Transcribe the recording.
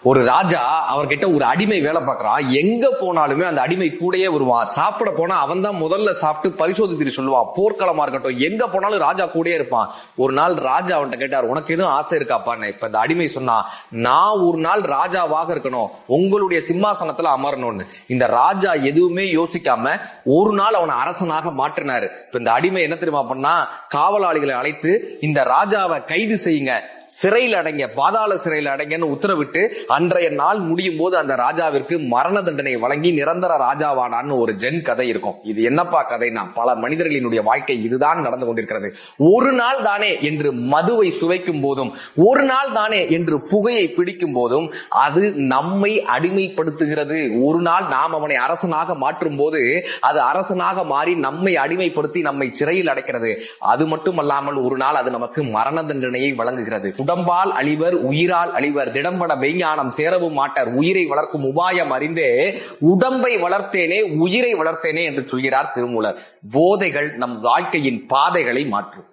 ஒரு ராஜா அவர்கிட்ட ஒரு அடிமை வேலை பார்க்கறான். எங்க போனாலுமே அந்த அடிமை கூடயே வருவான். சாப்பிட போனா அவன் தான் முதல்ல சாப்பிட்டு பரிசோதித்து சொல்லுவான். போர்க்களமா இருக்கட்டும், எங்க போனாலும் ராஜா கூடயே இருப்பான். ஒரு நாள் ராஜா அவன்கிட்ட கேட்டார், உனக்கு எதுவும் ஆசை இருக்காப்பான்னு. இப்ப இந்த அடிமை சொன்னா, நான் ஒரு நாள் ராஜாவாக இருக்கணும், உங்களுடைய சிம்மாசனத்துல அமரணும்னு. இந்த ராஜா எதுவுமே யோசிக்காம ஒரு நாள் அவனை அரசனாக மாற்றினாரு. இப்ப இந்த அடிமை என்ன தெரியுமா பண்ணா, காவலாளிகளை அழைத்து இந்த ராஜாவை கைது செய்யுங்க, சிறையில் அடைங்க, பாதாள சிறையில் அடைங்கன்னு உத்தரவிட்டு அன்றைய நாள் முடியும் போது அந்த ராஜாவிற்கு மரண தண்டனை வழங்கி நிரந்தர ராஜாவானான்னு ஒரு ஜென் கதை இருக்கும். இது என்னப்பா கதைனா, பல மனிதர்களினுடைய வாழ்க்கை இதுதான் நடந்து கொண்டிருக்கிறது. ஒரு நாள் தானே என்று மதுவை சுவைக்கும் போதும், ஒரு நாள் தானே என்று புகையை பிடிக்கும் போதும் அது நம்மை அடிமைப்படுத்துகிறது. ஒரு நாள் நாம் அவனை அரசனாக மாற்றும் போது அது அரசனாக மாறி நம்மை அடிமைப்படுத்தி நம்மை சிறையில் அடைக்கிறது. அது மட்டுமல்லாமல் ஒரு நாள் அது நமக்கு மரண தண்டனையை வழங்குகிறது. உடம்பால் அழிவர், உயிரால் அழிவர், திடம்பட மெய்ஞானம் சேரவும் மாட்டார், உயிரை வளர்க்கும் உபாயம் அறிந்தே உடம்பை வளர்த்தேனே உயிரை வளர்த்தேனே என்று சொல்கிறார் திருமூலர். போதைகள் நம் வாழ்க்கையின் பாதைகளை மாற்றும்.